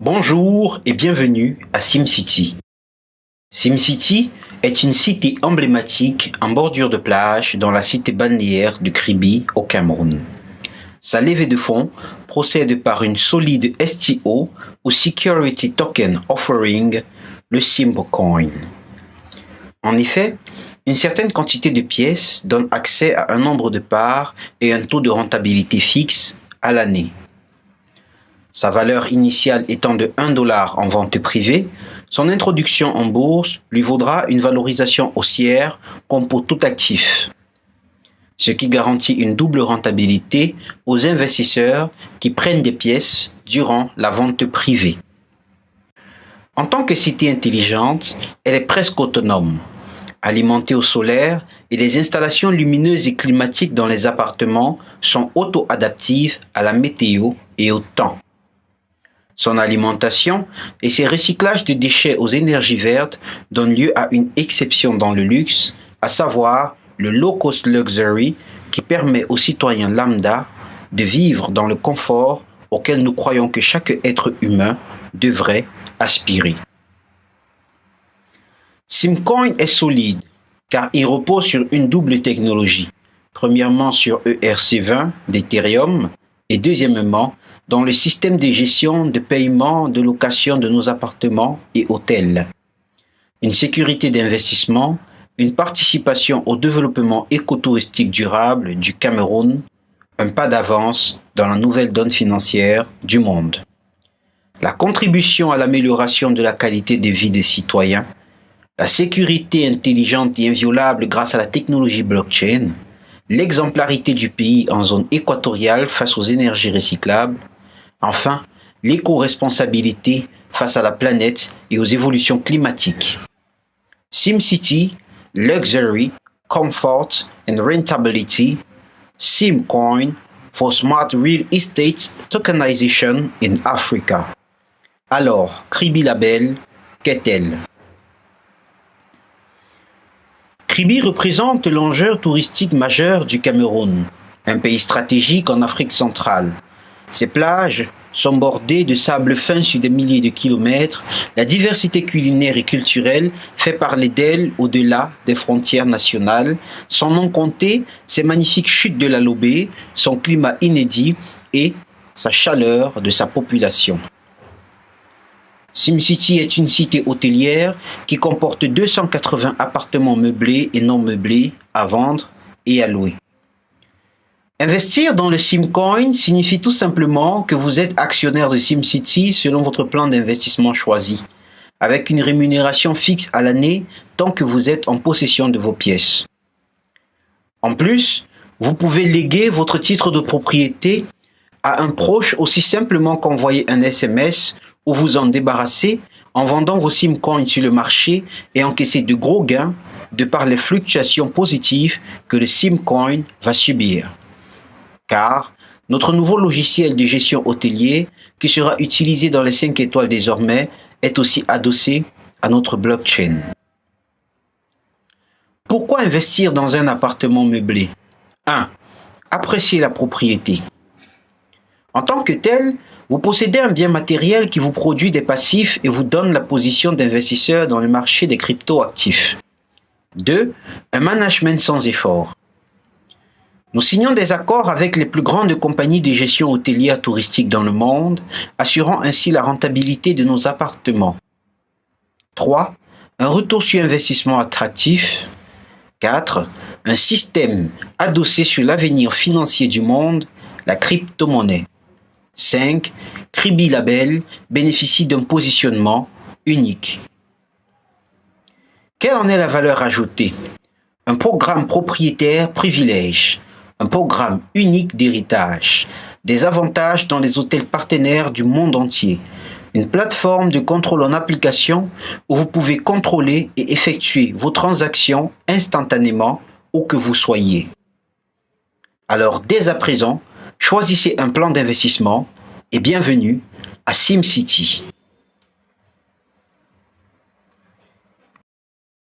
Bonjour et bienvenue à SimCity. SimCity est une cité emblématique en bordure de plage dans la cité balnéaire de Kribi au Cameroun. Sa levée de fonds procède par une solide STO ou Security Token Offering, le Simcoin. En effet, une certaine quantité de pièces donne accès à un nombre de parts et un taux de rentabilité fixe à l'année. Sa valeur initiale étant de 1 dollar en vente privée, son introduction en bourse lui vaudra une valorisation haussière comme pour tout actif, ce qui garantit une double rentabilité aux investisseurs qui prennent des pièces durant la vente privée. En tant que cité intelligente, elle est presque autonome, alimentée au solaire et les installations lumineuses et climatiques dans les appartements sont auto-adaptives à la météo et au temps. Son alimentation et ses recyclages de déchets aux énergies vertes donnent lieu à une exception dans le luxe, à savoir le low-cost luxury qui permet aux citoyens lambda de vivre dans le confort auquel nous croyons que chaque être humain devrait aspirer. Simcoin est solide car il repose sur une double technologie. Premièrement sur ERC20 d'Ethereum et deuxièmement dans le système de gestion de paiement de location de nos appartements et hôtels. Une sécurité d'investissement, une participation au développement écotouristique durable du Cameroun, un pas d'avance dans la nouvelle donne financière du monde. La contribution à l'amélioration de la qualité de vie des citoyens, la sécurité intelligente et inviolable grâce à la technologie blockchain, l'exemplarité du pays en zone équatoriale face aux énergies recyclables, enfin, l'éco-responsabilité face à la planète et aux évolutions climatiques. SimCity, Luxury, Comfort and Rentability, Simcoin for Smart Real Estate Tokenization in Africa. Alors, Kribi la Belle, qu'est-elle? Kribi représente l'enjeu touristique majeur du Cameroun, un pays stratégique en Afrique centrale. Ses plages sont bordées de sable fin sur des milliers de kilomètres. La diversité culinaire et culturelle fait parler d'elle au-delà des frontières nationales. Sans non compter ses magnifiques chutes de la Lobé, son climat inédit et sa chaleur de sa population. SimCity est une cité hôtelière qui comporte 280 appartements meublés et non meublés à vendre et à louer. Investir dans le Simcoin signifie tout simplement que vous êtes actionnaire de SimCity selon votre plan d'investissement choisi, avec une rémunération fixe à l'année tant que vous êtes en possession de vos pièces. En plus, vous pouvez léguer votre titre de propriété à un proche aussi simplement qu'envoyer un SMS ou vous en débarrasser en vendant vos Simcoins sur le marché et encaisser de gros gains de par les fluctuations positives que le Simcoin va subir. Car notre nouveau logiciel de gestion hôtelier, qui sera utilisé dans les 5 étoiles désormais, est aussi adossé à notre blockchain. Pourquoi investir dans un appartement meublé? 1. Apprécier la propriété. En tant que tel, vous possédez un bien matériel qui vous produit des passifs et vous donne la position d'investisseur dans le marché des crypto-actifs. 2. Un management sans effort. Nous signons des accords avec les plus grandes compagnies de gestion hôtelière touristique dans le monde, assurant ainsi la rentabilité de nos appartements. 3. Un retour sur investissement attractif. 4. Un système adossé sur l'avenir financier du monde, la crypto-monnaie. 5. Kribi la Belle bénéficie d'un positionnement unique. Quelle en est la valeur ajoutée? Un programme propriétaire privilège. Un programme unique d'héritage, des avantages dans les hôtels partenaires du monde entier, une plateforme de contrôle en application où vous pouvez contrôler et effectuer vos transactions instantanément où que vous soyez. Alors dès à présent, choisissez un plan d'investissement et bienvenue à SimCity.